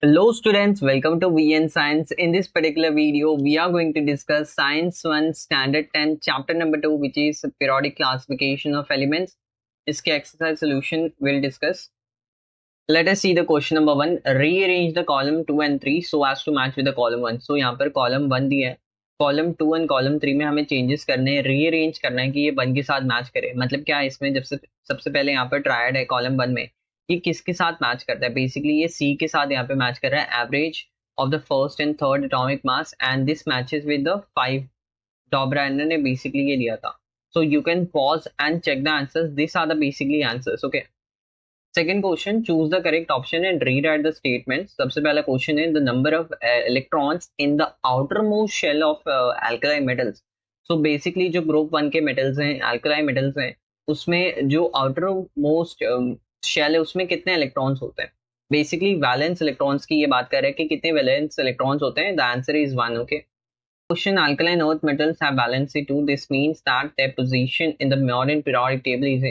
Hello students, welcome to VN Science. In this particular video, we are going to discuss Science 1 Standard 10 Chapter number 2 which is Periodic Classification of Elements. इसके exercise solution we'll discuss. Let us see the question number 1. Rearrange the column 2 and 3 so as to match with the column 1. So यहाँ पर column 1 दिया है. Column 2 and column 3 में हमें changes करने हैं, rearrange करना है कि ये 1 के साथ match करे. मतलब क्या है इसमें, जब सबसे पहले यहाँ पर triad है column 1 में, ये किसके साथ मैच करता है? बेसिकली ये सी के साथ यहाँ पे मैच कर रहा है. Average of the first and third atomic mass and this matches with the 5. Dobereiner ने बेसिकली ये दिया था. So you can pause and check the answers. This are the basically answers. Okay, second question, choose the correct option and read out the statement. सबसे पहला question है the number of electrons in the outer most shell of alkali metals. So basically जो group 1 के metals हैं, alkali metals हैं, उसमें जो outer most shell है उसमें कितने इलेक्ट्रॉन्स होते हैं? बेसिकली वैलेंस इलेक्ट्रॉन्स की ये बात कर रहे हैं कि कितने वैलेंस इलेक्ट्रॉन्स होते हैं. The answer is 1. Okay, question, alkaline earth metals have valency 2. This means that their position in the modern periodic table is.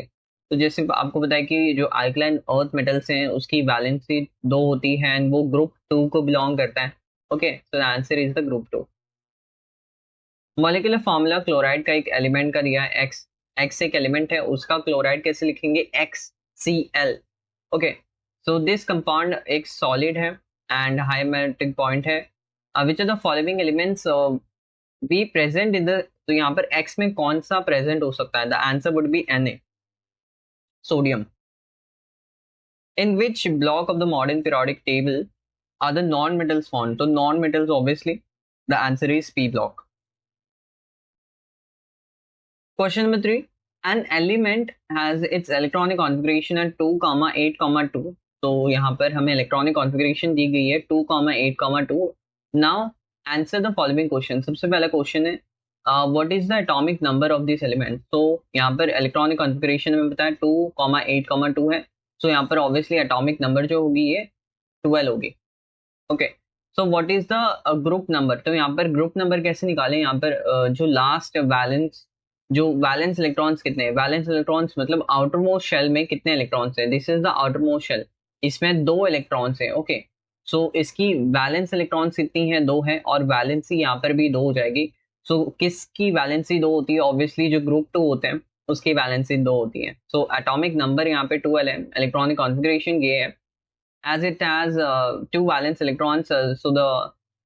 तो जैसे आपको पता है कि जो alkaline earth metals हैं उसकी वैलेंसी 2 होती है एंड वो ग्रुप 2 को बिलोंग करता है. Okay, so the answer is the group 2. Molecular formula chloride का एक एलिमेंट का दिया है एक्स. एक्स एक एलिमेंट है, उसका क्लोराइड कैसे लिखेंगे? XCl. Okay, so this compound एक सॉलिड है एंड हाई मेल्टिंग पॉइंट है. Which are the following elements be present in the. तो यहाँ पर X में कौन सा प्रेजेंट हो सकता है? The answer would be Na, sodium. In which block of the modern periodic table are the non metals found? तो non metals obviously the answer is P block. Question number 3. An element has its electronic configuration at 2, 8, 2. तो यहाँ पर हमें electronic configuration दी गई है 2, 8, 2. Now answer the following question. सबसे पहला question है what is the atomic number of this element? तो यहाँ पर electronic configuration में बताया 2, 8, 2 है. So यहाँ पर obviously atomic number जो होगी ये 12 होगी. Okay, so what is the group number? तो यहाँ पर ग्रुप नंबर कैसे निकालें? यहाँ पर जो लास्ट वैलेंस, जो वैलेंस इलेक्ट्रॉन्स कितने हैं? वैलेंस इलेक्ट्रॉन्स मतलब आउटर मोस्ट शेल में कितने इलेक्ट्रॉन्स हैं? This is the outer most shell. इसमें 2 इलेक्ट्रॉन्स हैं. ओके, सो इसकी वैलेंस इलेक्ट्रॉन्स कितनी है? 2 है और वैलेंसी यहाँ पर भी 2 हो जाएगी. सो किसकी वैलेंसी 2 होती है? ऑब्वियसली जो ग्रुप 2 होते हैं उसकी वैलेंसी 2 होती है. सो एटॉमिक नंबर यहाँ पे 12 है. इलेक्ट्रॉनिक कॉन्फ़िगरेशन ये है. As it has 2 valence electrons, so the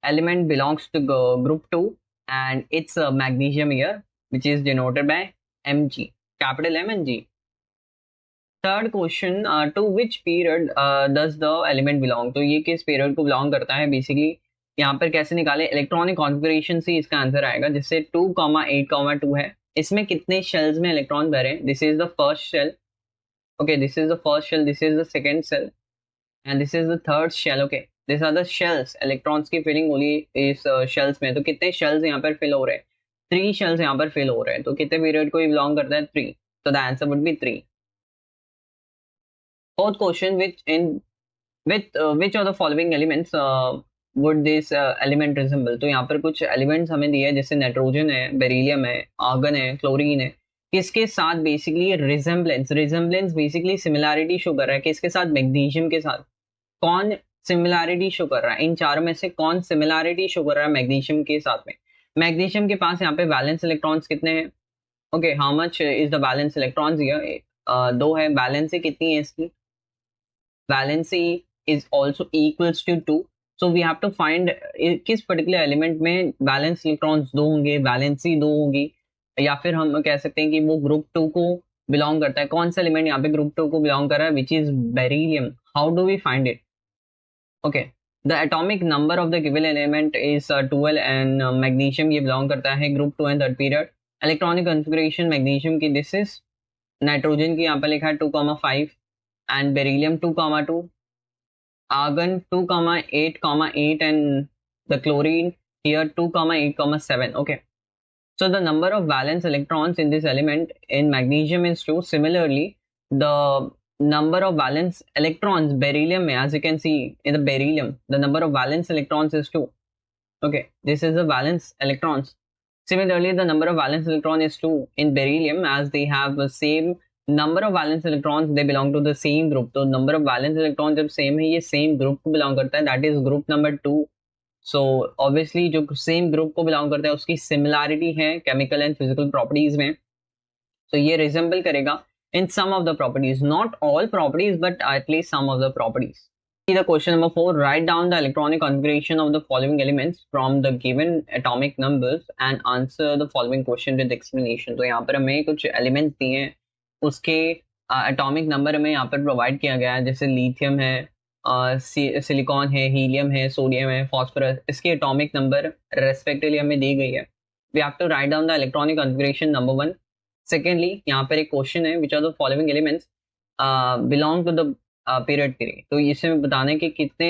element belongs to group 2 and it's magnesium here, which is denoted by Mg, capital M and G. Third question, to which period does the element belong? तो ये किस period को belong करता है? Basically यहाँ पर कैसे निकाले? इलेक्ट्रॉनिक कॉन्फ़िगरेशन से इसका आंसर आएगा, जिससे 2, 8, 2 है. इसमें कितने शेल्स में इलेक्ट्रॉन भरे? This is the first shell. Okay, this is the first shell, this is the second shell and this is the third shell. Okay, these are the shells. electrons की filling होगी इस shells में. तो कितने shells यहाँ पर fill हो रहे हैं? 3 shells यहाँ पर fill हो रहे हैं. तो कितने period को ये belong करता है? 3. So the answer would be 3. Fourth question, which of the following elements would this element resemble? तो यहाँ पर कुछ elements हमें दिए हैं, जैसे नाइट्रोजन है, बेरिलियम है, आर्गन है, क्लोरीन है. किसके साथ basically resemblance basically similarity show कर रहा है? किसके साथ? मैग्नीशियम के साथ. कौन सिमिलैरिटी शो कर रहा है? इन चारों में से कौन सिमिलैरिटी शो कर रहा है मैग्नीशियम के साथ में? मैग्नीशियम के पास यहाँ पे वैलेंस इलेक्ट्रॉन्स कितने हैं? Okay, how much is the valence electrons here? 2 है. वैलेंसी कितनी है इसकी? Valency is also equals to 2. So we have to find किस पर्टिकुलर एलिमेंट में वैलेंस इलेक्ट्रॉन्स 2 होंगे, वैलेंसी 2 होगी, या फिर हम कह सकते हैं कि वो ग्रुप 2 को बिलोंग करता है. कौन सा एलिमेंट यहाँ पे ग्रुप 2 को बिलोंग कर रहा है? Which is beryllium. How do we find it? Okay, the atomic number of the given element is 12 and magnesium ये बिलोंग करता है group 2 and third period. Electronic configuration magnesium की दिस इज. नाइट्रोजन की यहाँ पर लिखा है 2, 5 and beryllium 2, 2. Argon 2, 8, 8 and the chlorine here 2, 8, 7. Okay. So the number of valence electrons in this element in magnesium is 2. Similarly, the number of valence electrons beryllium में, as you can see in the beryllium, the number of valence electrons is 2. Okay, this is the valence electrons. Similarly, the number of valence electron is 2 in beryllium, as they have the same number of valence electrons they belong to the same group, तो number of valence electron जब same है ये same group को belong करता है, that is group number 2। So obviously जो same group को belong करता है उसकी सिमिलैरिटी है केमिकल एंड फिजिकल प्रॉपर्टीज में, तो ये रिजेंबल करेगा in some of the properties, not all properties but at least some of the properties. The question number 4, write down the electronic configuration of the following elements from the given atomic numbers and answer the following question with explanation। तो यहाँ पर हमें कुछ elements दिए हैं, उसके atomic number हमें यहाँ पर प्रोवाइड किया गया है, जैसे लिथियम है, सिलिकॉन है, हीलियम है, सोडियम है, फॉस्फोरस, इसके एटॉमिक नंबर रेस्पेक्टिवली हमें दी गई है। We have to write down the electronic configuration number 1। Secondly यहाँ पर एक क्वेश्चन है, which are the following elements belong to the period 3, तो इसमें बताने कि कितने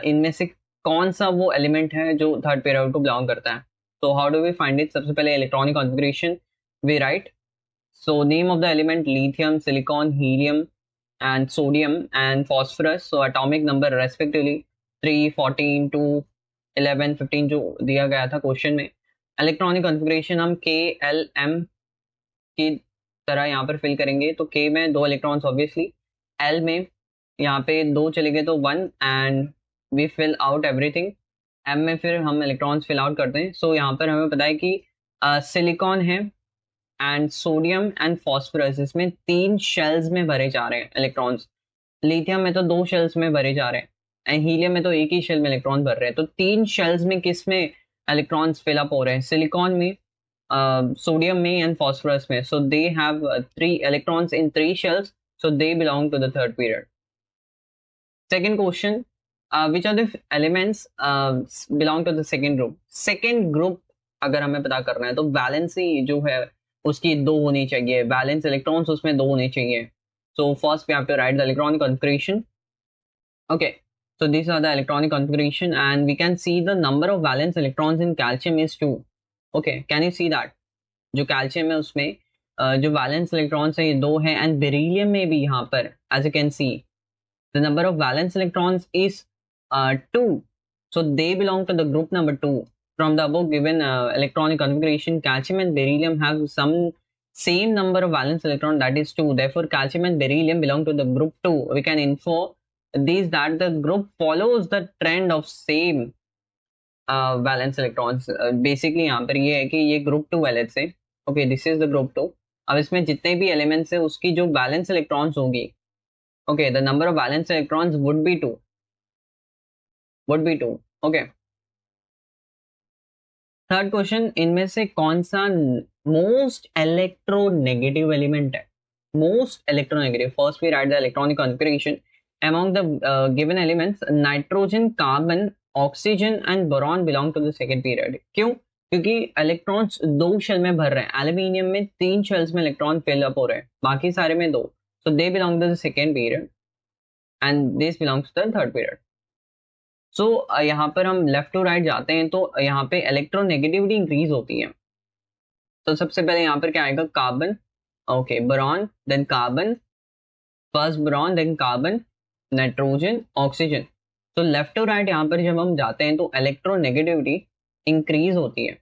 इनमें से कौन सा वो एलिमेंट है जो थर्ड पीरियड को बिलोंग करता है। तो how do we find it? सबसे पहले electronic configuration we write, so name of the element lithium, silicon, helium and sodium and phosphorus, so atomic number respectively 3, 14, 2, 11, 15 जो दिया गया था क्वेश्चन में। इलेक्ट्रॉनिक कॉन्फ़िगरेशन हम KLM की तरह यहाँ पर फिल करेंगे, तो K में 2 इलेक्ट्रॉन्स ऑब्वियसली, L में यहाँ पे 2 चले गए तो 1 and we fill out everything. M में फिर हम इलेक्ट्रॉन्स फिल आउट करते हैं। सो यहाँ पर हमें पता है कि सिलिकॉन है एंड सोडियम एंड फॉस्फोरस, इसमें 3 शेल्स में भरे जा रहे हैं इलेक्ट्रॉन्स। लिथियम में तो 2 शेल्स में भरे जा रहे हैं एंड हीलियम में तो एक ही शेल में इलेक्ट्रॉन भर रहे हैं। तो 3 शेल्स में किस में इलेक्ट्रॉन्स फिल अप हो रहे हैं? सिलिकॉन में, सोडियम में एंड फॉस्फोरस में। So they have 3 electrons in 3 shells, so they belong to the third period। Second question, which are the elements belong to the second group? Second group अगर हमें पता करना है तो वैलेंसी जो है उसकी 2 होनी चाहिए, वैलेंस इलेक्ट्रॉन्स उसमें 2 होने चाहिए। So first we have to write the electronic configuration। Okay, so these are the electronic configuration and we can see the number of valence electrons in calcium is 2। Okay, can you see that? जो calcium है उसमें जो valence electrons है ये 2 है and beryllium में भी यहाँ पर as you can see the number of valence electrons is 2, so they belong to the group number 2। From the above given electronic configuration calcium and beryllium have some same number of valence electron, that is 2, therefore calcium and beryllium belong to the group 2। we can infer these that the group follows the trend of same valence electrons. Basically यहाँ पर ये है कि ये group 2 है, let's say okay this is the group 2। अब इसमें जितने भी एलिमेंट्स है उसकी जो वैलेंस इलेक्ट्रॉन्स होगी, okay the number of valence electrons would be 2, okay. Third question, इनमें से कौन सा मोस्ट इलेक्ट्रोनेगेटिव एलिमेंट है? Most electronegative, first we write the electronic configuration among the given elements nitrogen, carbon, oxygen and boron belong to the second period. क्यों? क्योंकि electrons 2 shell में भर रहे हैं, एल्यूमिनियम में 3 शेल्स में इलेक्ट्रॉन फिल अप हो रहे हैं, बाकी सारे में 2, so they belong to the second period and this belongs to the third period. So यहाँ पर हम लेफ्ट टू राइट जाते हैं तो यहाँ पे इलेक्ट्रोनेगेटिविटी इंक्रीज होती है। तो सबसे पहले यहाँ पर क्या आएगा? Carbon, okay boron, then carbon, first boron, then carbon, nitrogen, oxygen. तो लेफ्ट टू राइट यहाँ पर जब हम जाते हैं तो इलेक्ट्रोनेगेटिविटी इंक्रीज होती है।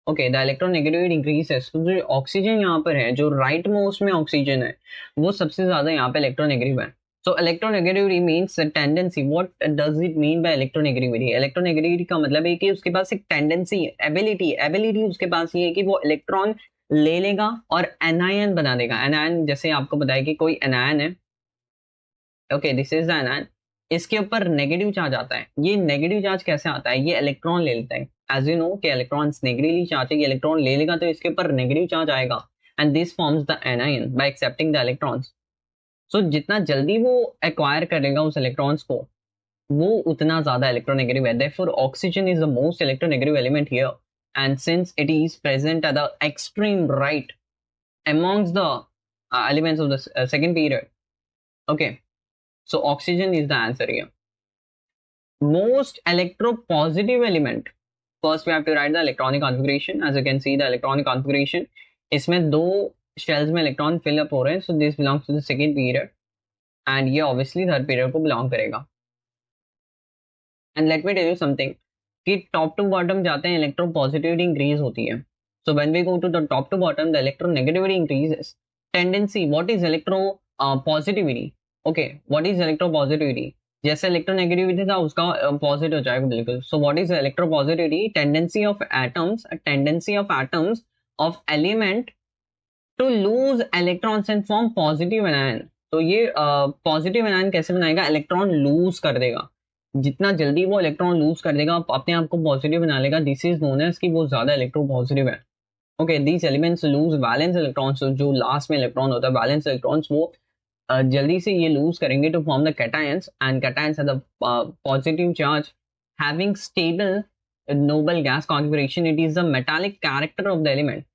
ओके द इलेक्ट्रोनेगेटिविटी इंक्रीज है। तो जो ऑक्सीजन यहाँ पर है, जो राइट मोस्ट में ऑक्सीजन है, वो सबसे ज्यादा यहाँ पे इलेक्ट्रोनेगेटिव है। So electronegativity means tendency. What does it mean by electronegativity? Electronegativity का मतलब है कि उसके पास एक टेंडेंसी, एबिलिटी उसके पास ये है कि वो इलेक्ट्रॉन ले लेगा और एनायन बना देगा। एनायन जैसे आपको बताया कि कोई एनायन है, okay this is the anion, इसके ऊपर नेगेटिव चार्ज आता है। ये नेगेटिव चार्ज कैसे आता है? ये इलेक्ट्रॉन ले लेता है। एज यू नो कि इलेक्ट्रॉन्स नेगेटिवली चार्ज है, ये इलेक्ट्रॉन ले लेगा तो इसके ऊपर नेगेटिव चार्ज आएगा and this forms the anion by accepting the electrons. So जितना जल्दी वो एक्वायर करेगा उस इलेक्ट्रॉन्स को, वो उतना ज्यादा इलेक्ट्रोनेगेटिव है। Therefore oxygen is the most electronegative element here and since it is present at the extreme right amongst the elements of the second period, okay, so oxygen is the answer here। most electropositive element, first we have to write the electronic configuration। as you can see the electronic configuration, इसमें 2 shells में electron fill up हो रहे हैं, so this belongs to the second period and ये obviously third period को belong करेगा। and let me tell you something कि top to bottom जाते हैं electropositivity increase होती है। so when we go to the top to bottom the electronegativity increases tendency, what is electropositivity, okay what is electropositivity, जैसे electronegativity था उसका positive हो जाएगा बिल्कुल. So what is electropositivity, tendency of atoms of element to lose electrons and form positive ion. तो ये positive ion कैसे बनाएगा, इलेक्ट्रॉन लूज कर देगा, जितना जल्दी वो इलेक्ट्रॉन लूज कर देगा अपने आप को पॉजिटिव बना लेगा, दिस इज नोन एज कि वो ज्यादा इलेक्ट्रो पॉजिटिव है. Okay, these elements lose valence electrons, जो लास्ट में इलेक्ट्रॉन होता है वैलेंस इलेक्ट्रॉन्स, वो जल्दी से ये लूज करेंगे to form the cations, and cations are the positive charge having stable noble gas configuration. It is the metallic character of the element.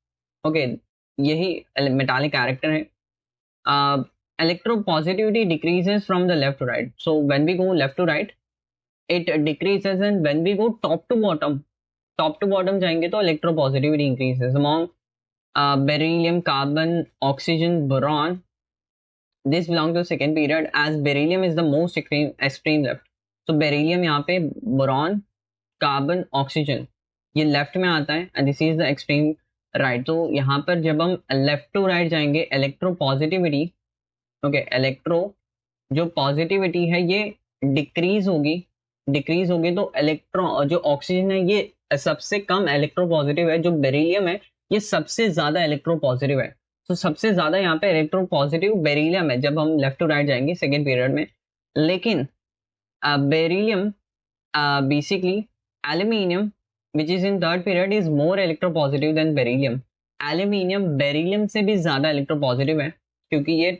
Okay, यही metallic character है. Electropositivity decreases from the left to right. So when we go left to right, it decreases, and when we go top to bottom जाएंगे तो electropositivity increases among beryllium, carbon, oxygen, boron. This belongs to second period as beryllium is the most extreme left. So beryllium यहाँ पे, boron, carbon, oxygen, ये left में आता है, and this is the extreme right. तो यहाँ पर जब हम लेफ्ट टू राइट जाएंगे, इलेक्ट्रो पॉजिटिविटी, ओके इलेक्ट्रो जो पॉजिटिविटी है ये डिक्रीज होगी तो इलेक्ट्रॉन जो ऑक्सीजन है ये सबसे कम इलेक्ट्रो पॉजिटिव है, जो बेरिलियम है ये सबसे ज्यादा इलेक्ट्रो पॉजिटिव है. तो सबसे ज्यादा यहाँ पे इलेक्ट्रो पॉजिटिव बेरिलियम है जब हम लेफ्ट टू राइट जाएंगे सेकेंड पीरियड में. लेकिन beryllium basically aluminium, which is in third period, is more electropositive than beryllium. aluminium beryllium से भी ज्यादा electropositive है, क्योंकि ये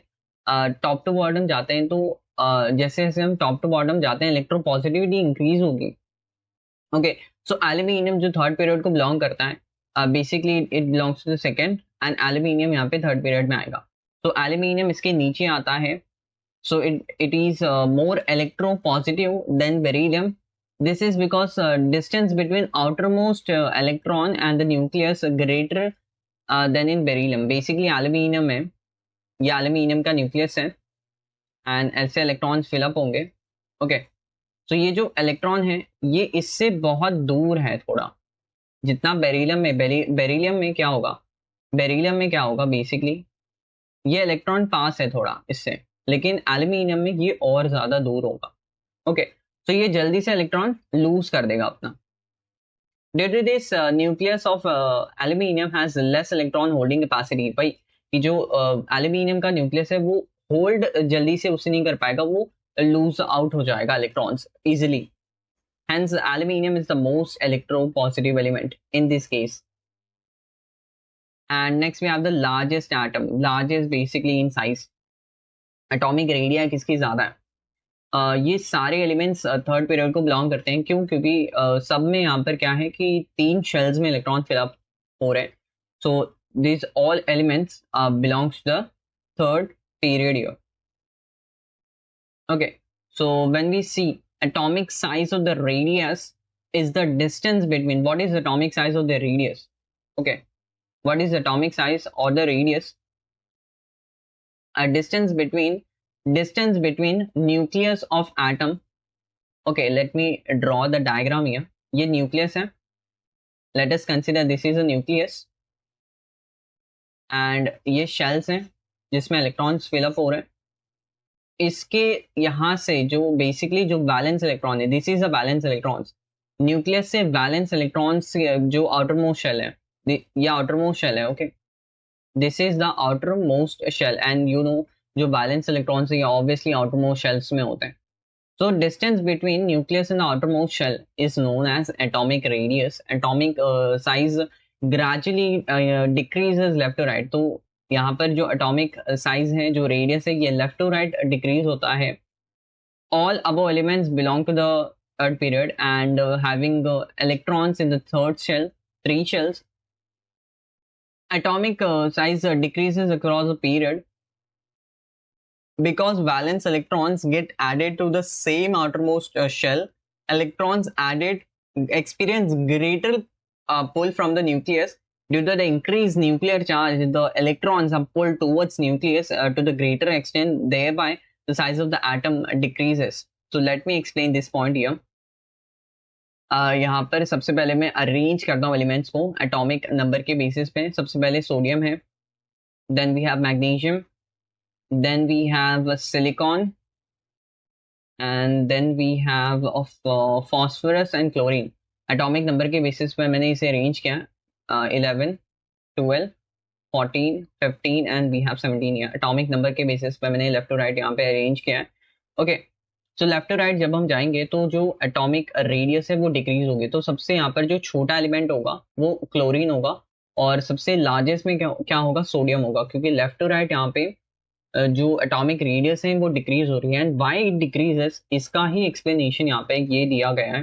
टॉप टू बॉटम जाते हैं, तो जैसे जैसे हम टॉप टू बॉटम जाते हैं इलेक्ट्रोपॉजिटिविटी इंक्रीज होगी. ओके, सो एल्यूमिनियम जो थर्ड पीरियड को बिलोंग करता है, basically it belongs to the second, and aluminium यहाँ पे थर्ड पीरियड में आएगा. तो एल्यूमिनियम इसके नीचे आता है, so it is more electropositive than beryllium. This is because distance between outermost electron and the nucleus greater than in beryllium. Basically aluminium है, ये aluminium का nucleus है, and ऐसे electrons fill up होंगे. Okay, so ये जो electron है ये इससे बहुत दूर है थोड़ा, जितना beryllium में, beryllium में क्या होगा basically ये electron पास है थोड़ा इससे, लेकिन aluminium में ये और ज्यादा दूर होगा. Okay, तो ये जल्दी से इलेक्ट्रॉन लूज कर देगा अपना. Due to this nucleus of aluminium has less electron holding capacity. भाई कि जो एल्यूमिनियम का न्यूक्लियस है वो होल्ड जल्दी से उससे नहीं कर पाएगा, वो लूज आउट हो जाएगा electrons easily. Hence aluminium is the most electropositive element in this case. And next we have the largest atom. Largest basically in size, atomic radia किसकी ज्यादा है. ये सारे एलिमेंट्स थर्ड पीरियड को बिलोंग करते हैं. क्यों? क्योंकि सब में यहाँ पर क्या है कि 3 शेल्स में इलेक्ट्रॉन फिलअप हो रहे हैं. So this all elements belongs to the third period here. Okay, so when we see atomic size of the radius is the distance between, what is atomic size of the radius? Okay, what is atomic size or the radius? A distance between nucleus of atom. Okay, let me draw the diagram here. ये nucleus है. Let us consider this is a nucleus, and ये shells हैं जिसमें electrons fill up हो रहे हैं. इसके यहाँ से जो basically जो valence electron है, this is a valence electrons. nucleus से valence electrons जो outermost shell है, ये outermost shell है. Okay, this is the outermost shell, and you know जो बैलेंस इलेक्ट्रॉन्स है ऑब्वियसली आउटरमोस्ट शेल्स में होते हैं. So distance between nucleus and outermost shell is known as atomic radius. Atomic size gradually decreases left to right. तो यहाँ पर जो atomic size है, जो रेडियस है, ये लेफ्ट टू राइट डिक्रीज होता है. All above elements belong to the third period and having electrons in the third shell, 3 shells. Atomic size decreases across the period because valence electrons get added to the same outermost shell. Electrons added experience greater pull from the nucleus. Due to the increased nuclear charge, the electrons are pulled towards nucleus to the greater extent, thereby the size of the atom decreases. So let me explain this point here. यहाँ पर सबसे पहले मैं arrange करता हूँ elements को atomic number के basis पे. सबसे पहले सोडियम है, then we have magnesium, then we have silicon, and then we have of phosphorus and chlorine. Atomic number के बेसिस पे मैंने इसे अरेंज किया 11, 12, 14, 15 and we have 17 here. Atomic number के बेसिस पे मैंने लेफ्ट टू राइट यहाँ पे अरेंज किया है. Okay, so left to right जब हम जाएंगे तो जो एटॉमिक रेडियस है वो डिक्रीज होगी. तो सबसे यहाँ पर जो छोटा एलिमेंट होगा वो क्लोरीन होगा, और सबसे लार्जेस्ट में क्या होगा, सोडियम होगा. क्योंकि लेफ्ट टू राइट यहाँ पे जो एटॉमिक रेडियस है वो डिक्रीज हो रही है. एंड व्हाई इट डिक्रीजेस, इसका ही एक्सप्लेनेशन यहाँ पे ये दिया गया है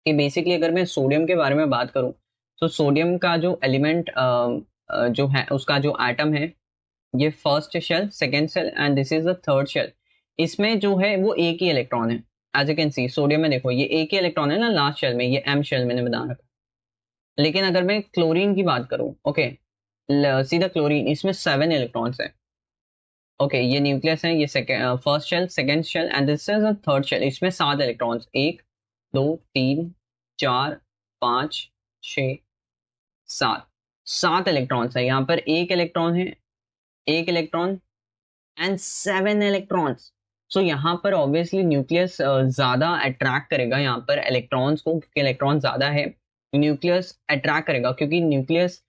कि बेसिकली अगर मैं सोडियम के बारे में बात करूँ तो सोडियम का जो एलिमेंट जो है उसका जो एटम है, ये first shell, second shell and this is the third shell. इसमें जो है वो एक ही इलेक्ट्रॉन है. As you can see sodium में देखो ये एक ही इलेक्ट्रॉन है ना लास्ट शेल में, ये एम शेल मैंने बना रखा. लेकिन अगर मैं क्लोरीन की बात करूँ, ओके, सीधा क्लोरीन, इसमें 7 इलेक्ट्रॉन्स है. ओके, ये न्यूक्लियस है, ये first shell, second shell and this is the third shell. इसमें 7 इलेक्ट्रॉन्स, 1 2 3 4 5 6 7 इलेक्ट्रॉन्स है. यहाँ पर एक इलेक्ट्रॉन है, एक इलेक्ट्रॉन एंड 7 इलेक्ट्रॉन्स. सो यहाँ पर ऑब्वियसली न्यूक्लियस ज्यादा अट्रैक्ट करेगा यहाँ पर इलेक्ट्रॉन्स को, क्योंकि इलेक्ट्रॉन ज्यादा है. न्यूक्लियस अट्रैक्ट करेगा क्योंकि न्यूक्लियस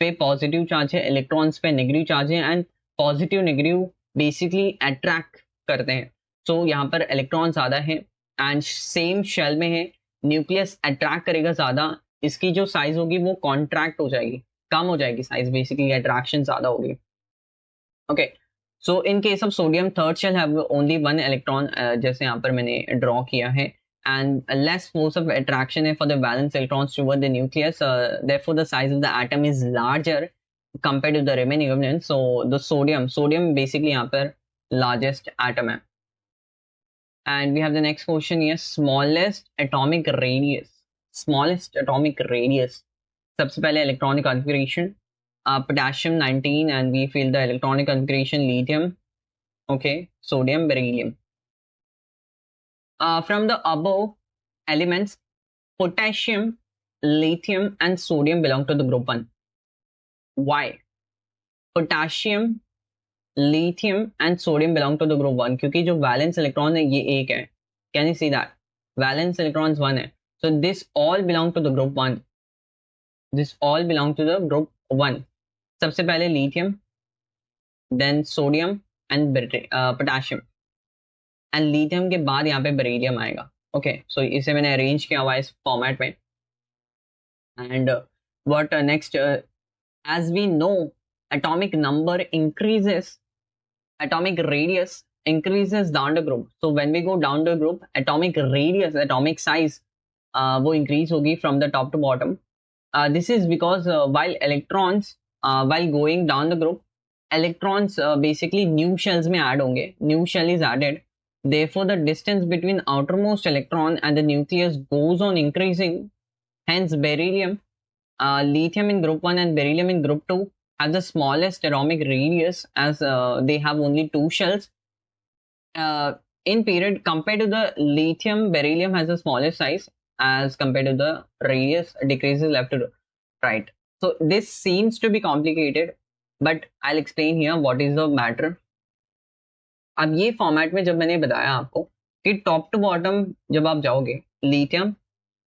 पे पॉजिटिव चार्ज है, इलेक्ट्रॉन्स पे नेगेटिव चार्ज है, and positive negative basically attract करते हैं. सो यहाँ पर इलेक्ट्रॉन ज्यादा है एंड सेम शेल में है, न्यूक्लियस अट्रैक्ट करेगा ज्यादा. इसकी जो साइज होगी वो कॉन्ट्रैक्ट हो जाएगी, कम हो जाएगी साइज, बेसिकली अट्रैक्शन ज्यादा होगी. Okay, so in case of sodium third shall have only 1 electron, जैसे यहाँ पर मैंने ड्रॉ किया है, and less force of attraction for the valence electrons toward the nucleus. Therefore, the size of the atom is larger compared to the remaining elements. So, the sodium basically यहाँ पर largest atom है. And we have the next question here: smallest atomic radius. Smallest atomic radius. सबसे पहले electronic configuration. Potassium 19, and we feel the electronic configuration lithium. Okay, sodium, beryllium. From the above elements, potassium, lithium and sodium belong to the group 1. Why? Potassium, lithium and sodium belong to the group 1 क्योंकि जो valence electron है ये एक है. Can you see that? Valence electrons 1 है. So this all belong to the group 1. This all belong to the group 1. सबसे पहले lithium, then sodium and potassium. And lithium के बाद यहाँ पे बेरिलियम आएगा. ओके, सो इसे मैंने अरेंज किया हुआ है इस फॉर्मेट में. And what next, as we know atomic number increases, atomic radius increases down the group. So when we go down the group, atomic radius, atomic size वो इंक्रीज होगी from the top to bottom. This is because while electrons while going down the group, electrons basically new shells में add होंगे. New shell is added. Therefore, the distance between outermost electron and the nucleus goes on increasing. Hence, beryllium, lithium in group 1 and beryllium in group 2 have the smallest atomic radius, as they have only 2 shells. In period, compared to the lithium, beryllium has the smallest size as compared to the radius decreases left to right. So, this seems to be complicated, but I'll explain here what is the matter. अब ये format में जब मैंने बताया आपको कि top to bottom जब आप जाओगे, lithium,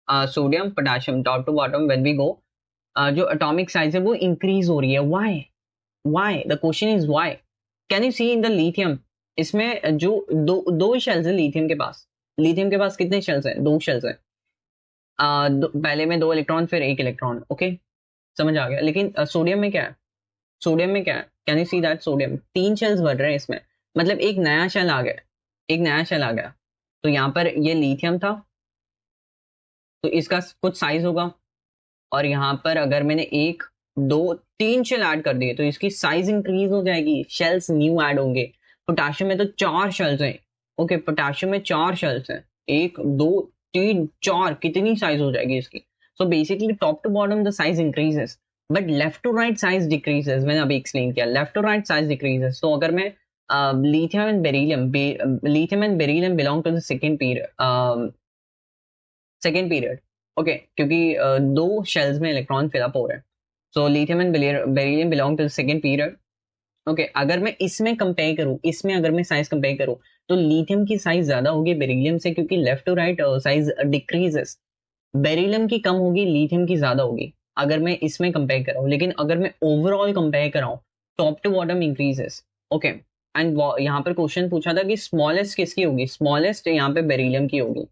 sodium, potassium, top to bottom when we go, जो एटॉमिक साइज है वो इंक्रीज हो रही है. Why the question is why. Can you see in the lithium, इसमें जो दो शेल्स है लिथियम के पास. लिथियम के पास कितने शेल्स है? 2 शेल्स है. पहले में 2 इलेक्ट्रॉन फिर 1 इलेक्ट्रॉन. ओके, समझ आ गया. लेकिन सोडियम में क्या है? सोडियम में क्या है? Can you see that? Sodium 3 shells बढ़ रहे हैं इसमें, मतलब एक नया शेल आ गया, एक नया शेल आ गया. तो यहाँ पर ये लिथियम था तो इसका कुछ साइज होगा, और यहाँ पर अगर मैंने 1 2 3 शेल ऐड कर दिए तो इसकी साइज इंक्रीज हो जाएगी, शेल्स न्यू ऐड होंगे. पोटेशियम में तो 4 शेल्स हैं. ओके, पोटेशियम में 4 शेल्स हैं, 1 2 3 4, कितनी साइज हो जाएगी इसकी. So basically top to bottom the size increases, but left to right size decreases. मैंने अभी एक्सप्लेन किया, left to right size decreases. तो अगर मैं lithium and beryllium belong to the second period. Okay, क्योंकि 2 shells में इलेक्ट्रॉन फिलअप हो रहे हैं. So lithium and beryllium belong to the second period. Okay अगर मैं इसमें कंपेयर करूं, इसमें अगर मैं साइज कंपेयर करूं तो लिथियम की साइज ज्यादा होगी बेरिलियम से, क्योंकि left to right size decreases, beryllium की कम होगी, लिथियम की ज्यादा होगी अगर मैं इसमें कंपेयर कर रहा हूं। लेकिन अगर मैं ओवरऑल कंपेयर कर रहा हूं, top to bottom increases. Okay and यहाँ पर क्वेश्चन पूछा था कि स्मॉलेस्ट किसकी होगी, स्मॉलेस्ट यहाँ पे बेरिलियम की होगी।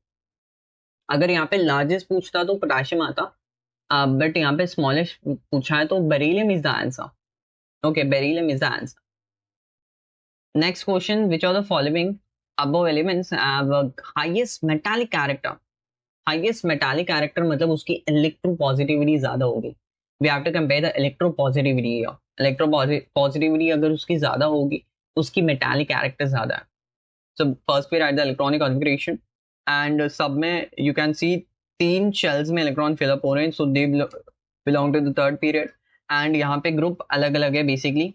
अगर यहाँ पे लार्जेस्ट पूछता तो पोटेशियम आता, बट यहाँ पे स्मॉलेस्ट पूछा है तो beryllium is the answer. Okay beryllium is the answer. Next question, which of the following above elements have a highest metallic character? Highest metallic character मतलब उसकी electropositivity ज्यादा होगी। We have to compare the electropositivity here. Electropositivity अगर उसकी ज्यादा होगी, उसकी metallic character ज्यादा है। So first we write the electronic configuration and सब में you can see 3 shells में electron fill up हो रहे हैं, so they belong to the third period and यहाँ पे group अलग अलग है basically.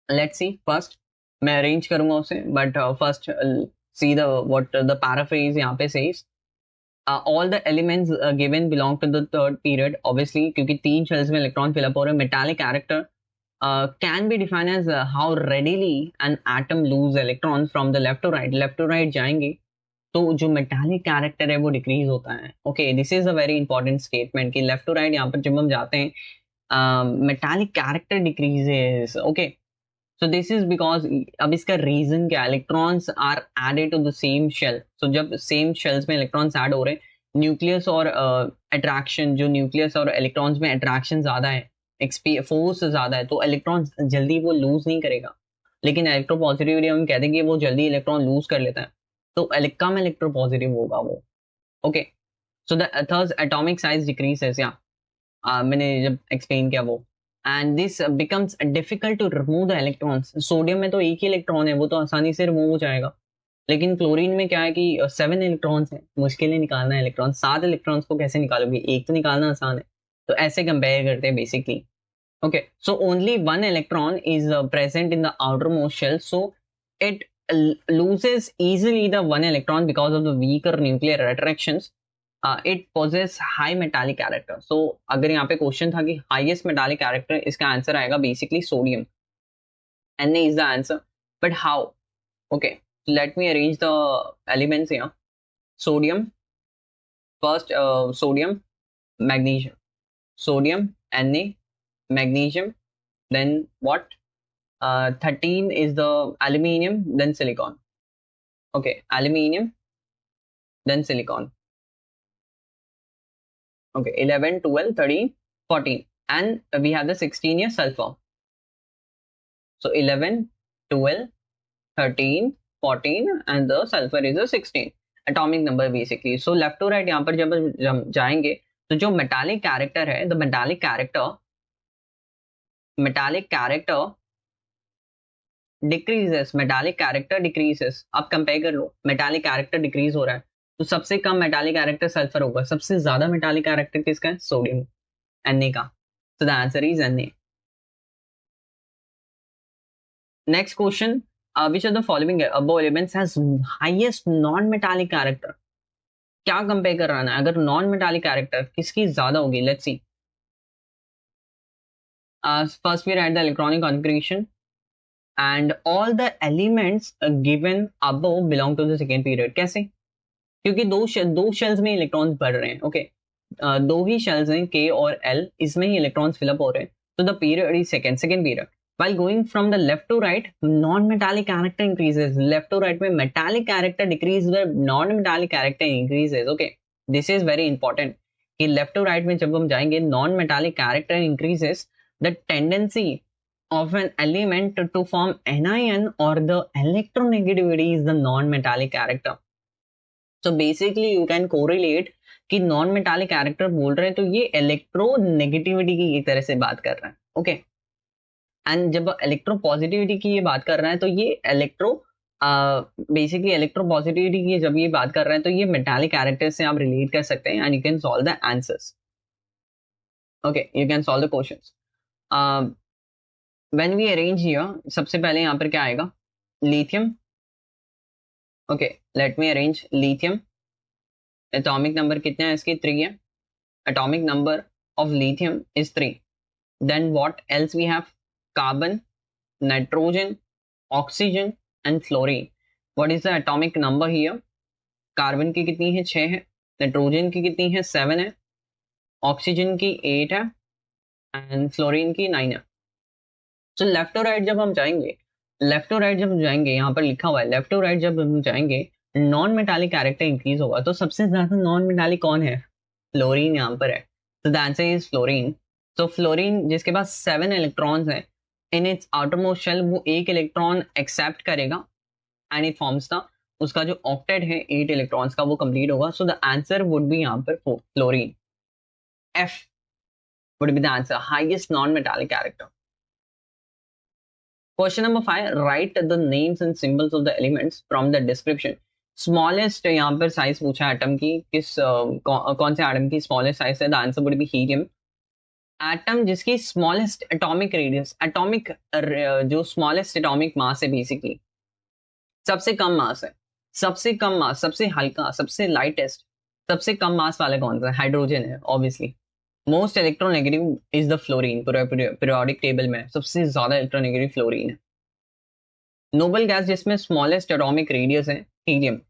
Let's see first. मैं अरेंज करूंगा उसे, but first see the what the paraphrase यहाँ पे says all the elements given belong to the third period, obviously क्योंकि 3 शेल्स में इलेक्ट्रॉन फिलअप हो रहे हैं। Metallic character can be define as how readily an atom lose electron from the left to right जाएंगे तो जो metallic character है वो डिक्रीज होता है। Okay this is a very important statement कि लेफ्ट टू राइट यहाँ पर जब हम जाते हैं metallic character decreases. Okay so this is because, अब इसका रीजन क्या, electrons are added to the same shell. So जब सेम शेल्स में इलेक्ट्रॉन्स ऐड हो रहे हैं, न्यूक्लियस और अट्रैक्शन, जो न्यूक्लियस और इलेक्ट्रॉन्स में अट्रैक्शन ज्यादा है, फोर्स ज्यादा है, तो इलेक्ट्रॉन्स जल्दी वो लूज नहीं करेगा। लेकिन इलेक्ट्रोपॉजिटिविटी हम कहते हैं कि वो जल्दी इलेक्ट्रॉन लूज कर लेता है, तो कम इलेक्ट्रोपॉजिटिव होगा वो। Okay so the third atomic size decreases, या मैंने जब एक्सप्लेन किया वो, and this becomes difficult to remove the electrons. Sodium में तो एक ही इलेक्ट्रॉन है, वो तो आसानी से रिमूव हो जाएगा, लेकिन क्लोरीन में क्या है कि 7 इलेक्ट्रॉन्स हैं, मुश्किल है निकालना है इलेक्ट्रॉन। 7 इलेक्ट्रॉन्स को कैसे निकालोगे, एक तो निकालना आसान है, तो ऐसे कंपेयर करते हैं basically. Okay so only 1 electron is present in the outer most shell, so it loses easily the 1 electron because of the weaker nuclear attractions. It possesses high metallic character. So अगर यहाँ पे question था कि highest metallic character, इसका answer आएगा basically sodium. Na is the answer. But how? Okay, let me arrange the elements here. Sodium first, sodium, magnesium, sodium, Na, magnesium, then what? 13 is the aluminium, then silicon. Okay, aluminium, then silicon. Okay, 11, 12, 13, 14. And we have the 16 here, sulfur. So 11, 12, 13, 14 and the sulfur is the 16. Atomic number basically. So left to right यहाँ पर जब हम जाएंगे तो जो metallic character है, the metallic character decreases, metallic character decreases. अब compare कर लो, metallic character decrease हो रहा है, तो सबसे कम मेटालिक कैरेक्टर सल्फर होगा, सबसे ज्यादा मेटालिक कैरेक्टर किसका है, सोडियम, Na का। So the answer is Na. Next question, which of the following above elements has highest non-metallic character? क्या कंपेयर कर रहा है, अगर नॉन मेटालिक कैरेक्टर किसकी ज्यादा होगी, let's see. First we write the electronic configuration and all the elements given above belong to the second period. कैसे, क्योंकि दो शेल्स में इलेक्ट्रॉन्स बढ़ रहे हैं। ओके दो ही शेल्स हैं K और L, इसमें ही इलेक्ट्रॉन्स फिलअप हो रहे हैं, तो the period is second period. While going from the left to right, non-metallic character increases. Left to right में metallic character decreases, but non-metallic character increases. Okay, this is very important. कि left to right में जब हम जाएंगे, non-metallic character increases. The tendency of an element to form anion or the electronegativity is the non-metallic character. So basically you can correlate कि non-metallic character बोल रहे हैं तो ये electronegativity की एक तरह से बात कर रहा है। Okay. एंड जब इलेक्ट्रो पॉजिटिविटी की ये बात कर रहा है तो ये बेसिकली इलेक्ट्रो पॉजिटिविटी की जब ये बात कर रहे हैं तो ये मेटालिक कैरेक्टर से आप रिलेट कर सकते हैं and you can solve the answers. Okay you can solve the questions when we arrange here. सबसे पहले यहाँ पर क्या आएगा, lithium. Okay let me arrange lithium. Atomic number कितने हैं इसके, 3 है। Atomic number of lithium is 3। Then what else we have, carbon, nitrogen, oxygen and fluorine. What is the atomic number here? Carbon की कितनी है? 6 है. नाइट्रोजन की कितनी है? 7 है. ऑक्सीजन की 8 है एंड फ्लोरीन की 9 है. तो लेफ्ट और राइट जब हम जाएंगे, लेफ्ट और राइट जब जाएंगे, यहाँ पर लिखा हुआ है लेफ्ट और राइट जब हम जाएंगे नॉन मेटालिक कैरेक्टर इंक्रीज होगा. तो सबसे ज्यादा नॉन मेटालिक कौन है? फ्लोरीन यहाँ पर है. तो द आंसर इज फ्लोरीन. तो फ्लोरीन जिसके पास 7 इलेक्ट्रॉन्स हैं इन इट्स आउटरमोस्ट शेल, वो एक इलेक्ट्रॉन एक्सेप्ट करेगा एंड इट फॉर्म्स द, उसका जो ऑक्टेट है 8 इलेक्ट्रॉन्स का वो कंप्लीट होगा. So the answer would B यहाँ पर fluorine. F would be the answer, highest non metallic character. Question number 5. Write the names and symbols of the elements from the description. Smallest यहाँ पर size पूछा atom की, कौन से atom की smallest size है? The answer would B helium. Atom जिसकी smallest atomic radius, atomic जो स्मॉलेस्ट एटॉमिक मास है, बेसिकली सबसे कम मास है, सबसे कम मास, सबसे हल्का, सबसे लाइटेस्ट, सबसे कम मास वाला कौन सा? हाइड्रोजन है obviously. Most electronegative is the fluorine. Periodic table में सबसे ज्यादा इलेक्ट्रोनेगेटिव फ्लोरीन है. नोबल गैस जिसमें स्मॉलेस्ट एटॉमिक रेडियस है helium.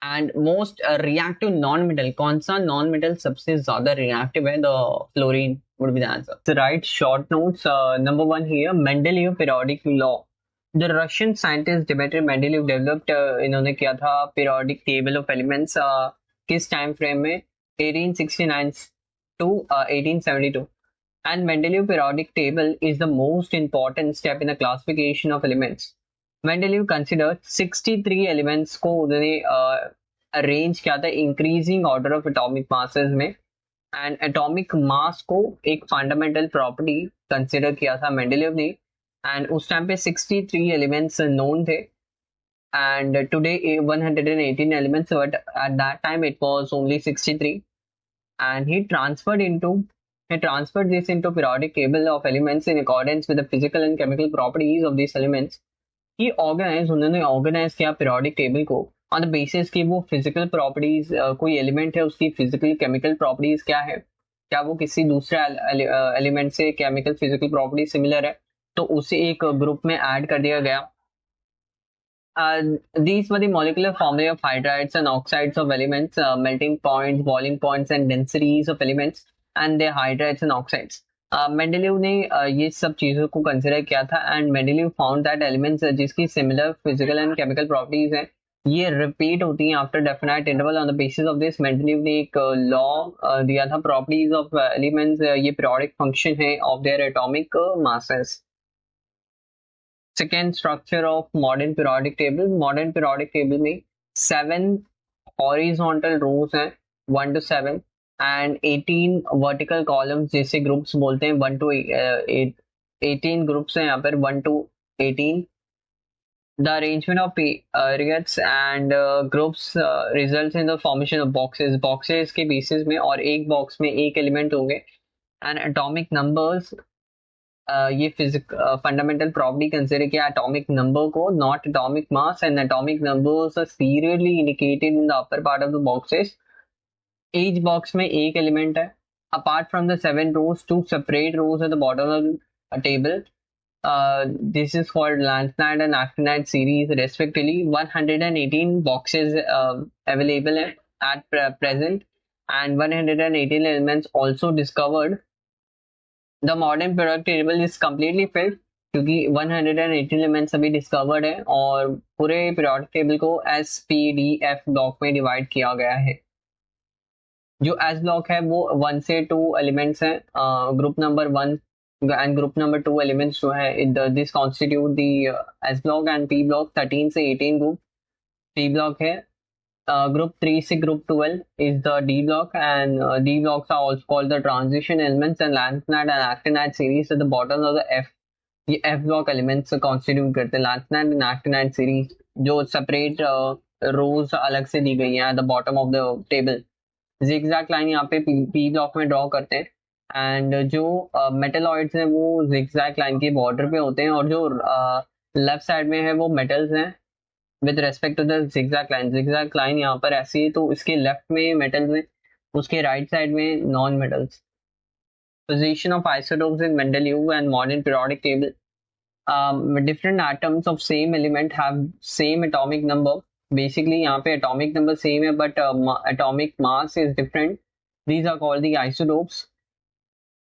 And most reactive non metal, कौन सा नॉन मेटल सबसे ज्यादा रिएक्टिव है? The fluorine would be the answer. So write short notes. Number 1 here, Mendeleev periodic law. The Russian scientist Dmitry Mendeleev developed, इन्होंने किया था periodic table of elements किस time frame में? 1869 to 1872. And Mendeleev periodic table is the most important step in the classification of elements. Mendeleev considered 63 elements को उन्होंने arrange किया था increasing order of atomic masses में. एंड एटॉमिक मास को एक fundamental property consider किया था मेंडेलिव ने. एंड उस टाइम पे 63 एलिमेंट्स नोन थे. and today 118 elements, but at that time it was only 63. And he transferred this into periodic table of elements in accordance with the physical and chemical properties of these elements. उन्होंने organise किया periodic table को on the basis की वो physical properties, कोई element है उसकी physical chemical properties क्या है, क्या वो किसी दूसरे एलिमेंट से केमिकल फिजिकल प्रॉपर्टी सिमिलर है, तो उसे एक ग्रुप में ऐड कर दिया गया. These were the molecular formulae of hydrides and oxides of elements, melting points, boiling points, and densities of elements, and their hydrides and oxides. Mendeleev ने ये सब चीज़ों को कंसिडर किया था. And Mendeleev found that elements जिसकी similar physical and chemical properties हैं ये रिपीट होती हैं after definite interval. On the basis of this Mendeleev ने एक लॉ दिया था, प्रॉपर्टीज ऑफ एलिमेंट्स, ये पीरियोडिक फंक्शन है of their atomic masses. Second structure of modern periodic table. Modern periodic table में 7 हॉरिजॉन्टल रोज हैं 1 to 7 एंड 18 वर्टिकल कॉलम्स जिसे groups बोलते हैं 1 to 18 ग्रुप्स हैं यहाँ पर 1 to 18. The arrangement of periods and groups results in the formation of boxes. Boxes के pieces में और एक बॉक्स में एक एलिमेंट होंगे. and atomic numbers, ये फिजिक फंडामेंटल प्रॉपर्टी कंसिडर किया एटॉमिक नंबर को, not atomic mass. And atomic numbers are seriously indicated in the upper part of the boxes. Each box में एक एलिमेंट है. Apart from the 7 rows, 2 separate rows at the bottom of the table. This is called Lanthanide and Actinide series respectively. 118 boxes available at present and 118 elements also discovered. The modern periodic table is completely filled क्योंकि 118 elements अभी discovered है और पूरे periodic table को SPDF block में divide किया गया है. जो S ब्लॉक है वो 1 से 2 एलिमेंट्स हैं, group number 1 and group number 2 elements जो है this constitute the S block. And P block 13 से 18 ग्रुप P ब्लॉक है. Group 3 से group 12 is the D block, and D blocks are also called the transition elements. And lanthanide and actinide series at the bottom of the F, ये F block elements constitute करते हैं. lanthanide and actinide series जो separate rows अलग से दी गई हैं at the bottom of the table. zigzag line यहाँ पे P block में draw करते हैं. एंड जो मेटलॉइड्स हैं वो zigzag line के बॉर्डर पे होते हैं और जो लेफ्ट साइड में है वो मेटल्स हैं with respect to the zigzag line. zigzag line यहाँ पर ऐसी है तो इसके लेफ्ट में मेटल्स में, उसके राइट साइड में non metals. Position of isotopes in Mendeleev and modern periodic table. different atoms of same element have same atomic number. Basically यहाँ पे atomic number same है but atomic mass is different. These are called the isotopes.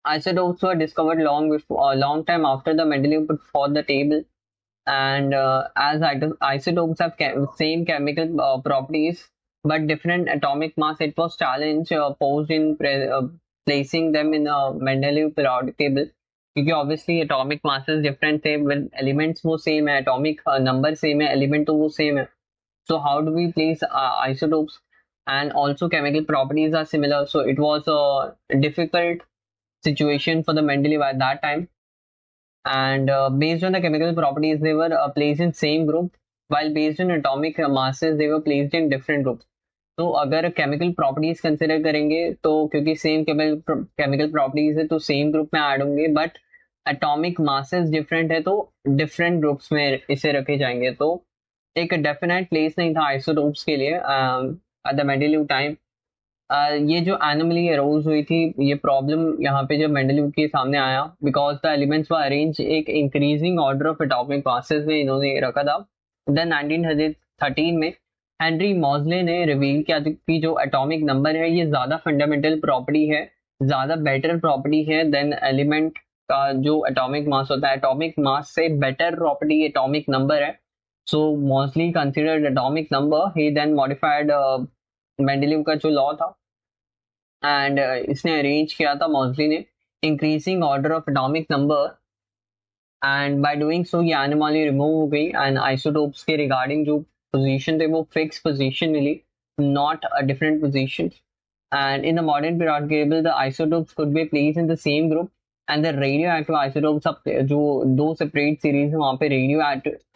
Isotopes were discovered long time after the Mendeleev put forth the table, and as isotopes have same chemical properties but different atomic mass, it was challenge posed in placing them in a Mendeleev periodic table, क्योंकि obviously atomic masses different थे, with elements वो same है, atomic number same है, element तो वो same है. So how do we place isotopes? And also chemical properties are similar, so it was a difficult situation for the Mendeleev at that time. And based on the chemical properties, they were placed in same group, while based on atomic masses, they were placed in different groups. तो अगर chemical properties consider करेंगे तो क्योंकि same chemical properties है तो same group में add होंगे, but atomic masses different है तो डिफरेंट ग्रुप्स में इसे रखे जाएंगे. तो एक डेफिनेट प्लेस नहीं था आइसोटोप्स के लिए एट द मेंडेलीव टाइम. ये जो एनोमली अरोज हुई थी, ये प्रॉब्लम यहाँ पे जब मेंडेलीव के सामने आया, because the elements were arrange एक increasing order of atomic masses में इन्होंने रखा था. देन 1913 में हेनरी मॉजले ने रिवील किया कि जो एटॉमिक नंबर है ये ज्यादा फंडामेंटल प्रॉपर्टी है, ज्यादा बेटर प्रॉपर्टी है देन एलिमेंट का जो एटॉमिक मास होता है. एटॉमिक मास से बेटर प्रॉपर्टी एटॉमिक नंबर है. सो मॉजली कंसिडर्ड एटॉमिक नंबर. ही देन मॉडिफाइड मेंडेलीव का जो लॉ था एंड इसने अरेंज किया था मॉजली ने increasing order of atomic number, and by doing so ये एनोमली रिमूव हो गई एंड आइसोटोप्स के रिगार्डिंग जो पोजीशन थे वो फिक्स पोजीशन मिली, not a different position. And in the modern periodic table, the isotopes could be placed in the same group, and the radioactive isotopes अब जो दो separate series है वहाँ पे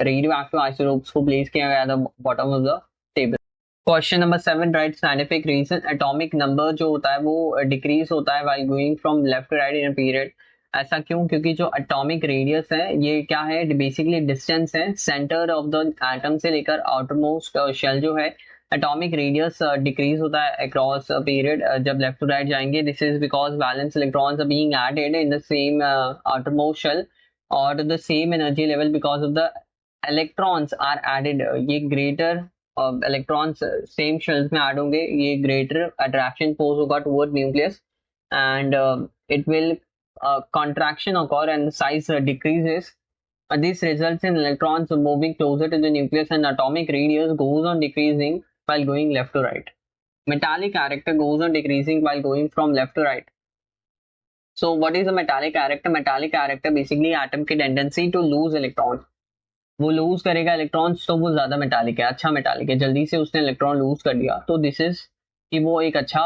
radioactive isotopes को place किया गया था bottom of the table. Question number 7, write scientific reason. Atomic number जो होता है वो decrease होता है while going from left to right in a period. ऐसा क्यों? क्योंकि जो atomic radius है ये क्या है, बेसिकली डिस्टेंस है सेंटर ऑफ द एटम से लेकर आउटरमोस्ट शेल जो है. एटॉमिक रेडियस डिक्रीज होता है अक्रॉस पीरियड जब लेफ्ट टू राइट जाएंगे. This is because valence electrons are being added in the same outermost shell और the same energy level because of the electrons are added. ये greater electrons same shells में add होंगे, ये greater attraction force होगा toward nucleus and it will contraction occur and the size decreases. This results in electrons moving closer to the nucleus and atomic radius goes on decreasing while going left to right. Metallic character goes on decreasing while going from left to right. So what is a metallic character? Metallic character basically atom की tendency to lose electrons. वो loose करेगा electrons तो वो ज्यादा metallic है, अच्छा metallic है, जल्दी से उसने इलेक्ट्रॉन लूज कर दिया तो दिस इज कि वो एक अच्छा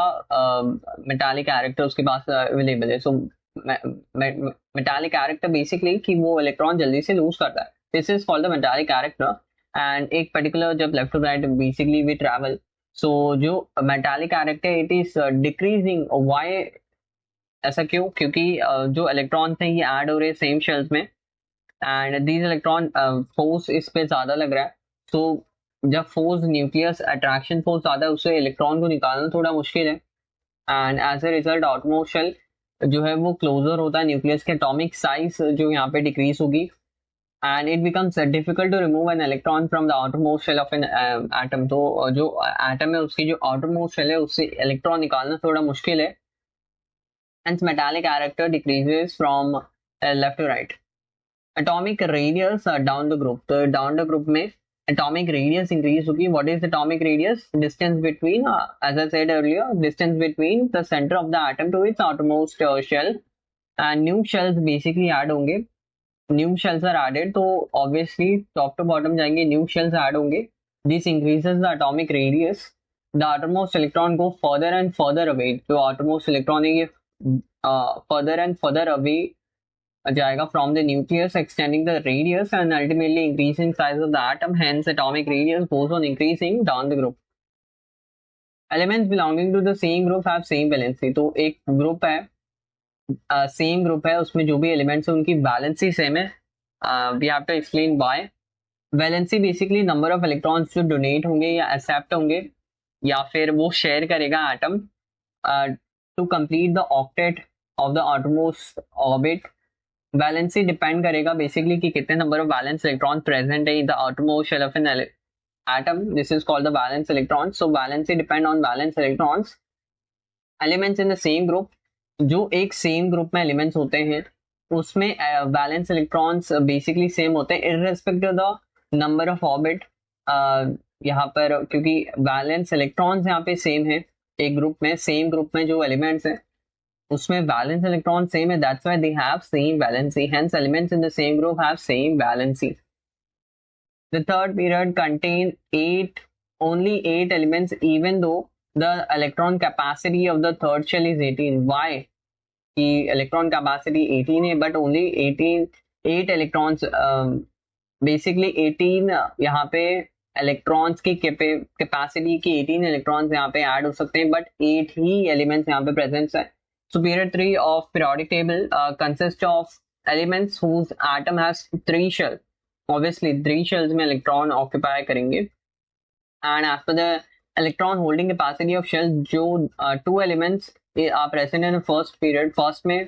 मेटालिक कैरेक्टर उसके पास अवेलेबल है. सो मेटालिक कैरेक्टर बेसिकली कि वो इलेक्ट्रॉन जल्दी से लूज करता है. This is called the metallic character. And एक पर्टिकुलर जब left to right basically we travel, so जो metallic character it is decreasing. Why? ऐसा क्यों? क्योंकि जो इलेक्ट्रॉन थे ये ऐड हो रहे सेम शेल्स में एंड दीज इलेक्ट्रॉन फोर्स इस पे ज्यादा लग रहा है. सो जब फोर्स न्यूक्लियस अट्रैक्शन फोर्स ज्यादा है उससे इलेक्ट्रॉन को निकालना थोड़ा मुश्किल है and as a result outmost shell जो है वो क्लोजर होता है न्यूक्लियस के. एटॉमिक साइज जो यहाँ पे डिक्रीज होगी and it becomes difficult to remove an electron from the outermost shell of an atom. तो जो एटम है उसकी जो आउटरमोस्ट शेल है उससे इलेक्ट्रॉन निकालना थोड़ा मुश्किल है. Hence metallic character decreases from left to right. Atomic radius down the group. तो down the group में atomic radius increase होगी. What is atomic radius? Distance between, as I said earlier, distance between the center of the atom to its outermost shell. And new shells basically add होंगे. New shells are added, तो obviously top to bottom जाएंगे, new shells add होंगे. This increases the atomic radius. The outermost electron go further and further away. तो outermost electron है ये further and further away जाएगा from the nucleus, extending the radius and ultimately increasing size of the atom. Hence atomic radius goes on increasing down the group. Elements belonging to the same group have same valency. तो एक group है same group है उसमें जो भी elements है उनकी valency same है. We have to explain why. Valency basically number of electrons जो डोनेट होंगे या एक्सेप्ट होंगे या फिर वो शेयर करेगा atom to complete the octet of the outermost orbit. Valency depend करेगा बेसिकली कि कितने number of valence electron present है in the outermost shell of an atom. This is called the valence electron. So valency depend on valence electrons. Elements in the same group, जो एक same group में elements होते हैं उसमें valence electrons basically same होते हैं irrespective the number of orbit. यहाँ पर क्योंकि वैलेंस इलेक्ट्रॉन्स यहाँ पे सेम है एक ग्रुप में, सेम ग्रुप में जो एलिमेंट्स हैं उसमें वैलेंस इलेक्ट्रॉन सेम है, that's why they have same valency. Hence elements in the same group have same valency. The third period contain only 8 elements, even though the electron capacity of the third shell is 18. Why? कि electron capacity 18 है but only 8 electrons, basically 18 यहाँ पे electrons की capacity की 18 electrons यहाँ पे add हो सकते हैं but 8 ही elements यहाँ पे present है. So period 3 of periodic table consists of elements whose atom has 3 shells. Obviously 3 shells में electron occupy करेंगे. And as per the electron holding capacity of shell, जो 2 elements are present in the first period. First में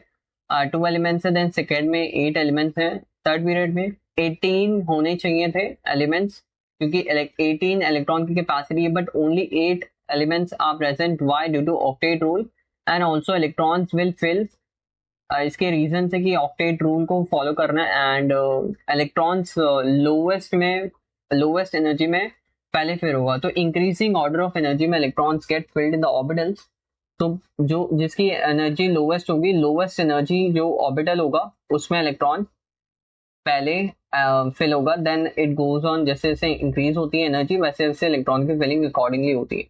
2 elements है, then second में 8 elements है, third period में 18 होने चाहिए थे elements क्योंकि 18 electron की capacity है but only 8 elements are present. Why? Due to octet rule. And also electrons will fill, इसके रीजन है कि ऑक्टेट रूल को फॉलो करना है एंड इलेक्ट्रॉन्स लोवेस्ट एनर्जी में पहले फिर होगा. तो इंक्रीजिंग ऑर्डर ऑफ एनर्जी में electrons get filled in the orbitals. तो जो जिसकी एनर्जी लोवेस्ट होगी, लोवेस्ट एनर्जी जो ऑर्बिटल होगा उसमें इलेक्ट्रॉन पहले फिल होगा. देन इट गोज ऑन, जैसे जैसे इंक्रीज होती है एनर्जी वैसे वैसे इलेक्ट्रॉन की फिलिंग अकॉर्डिंगली होती है.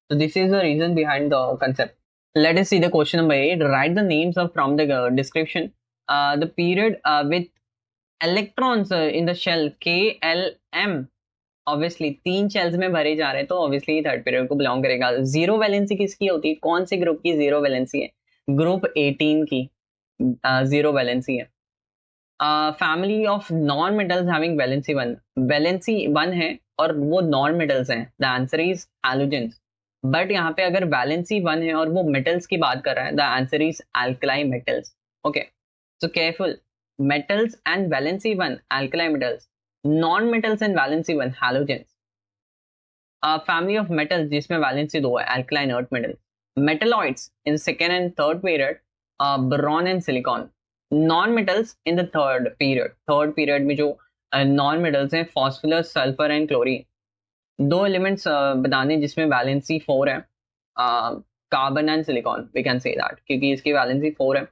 So this is the reason behind the concept. Let us see the question number 8. Write the names of from the description. The period with electrons in the shell K, L, M. Obviously 3 shells में भरे जा रहे हैं तो obviously third period को belong करेगा. Zero valency किसकी होती है? कौन से ग्रुप की जीरो वैलेंसी है? ग्रुप 18 की जीरो वैलेंसी है. Family of non metals having valency 1. Valency 1 है और वो नॉन मेटल्स हैं. The answer is halogens. But यहाँ पे अगर वैलेंसी 1 है और वो मेटल्स की बात कर रहा है, the answer is alkali metals. Okay, so careful. Metals and valency 1 alkali metals, non metals and valency 1 halogens. Family of metals जिसमें वैलेंसी 2 है, alkaline earth metal. Metalloids in second and third period boron and silicon. Non metals in the third period में जो non metals हैं, phosphorus, sulphur and chlorine. 2 elements बताने जिसमें valency 4 है, carbon and silicon. We can say that क्योंकि इसकी valency 4 है.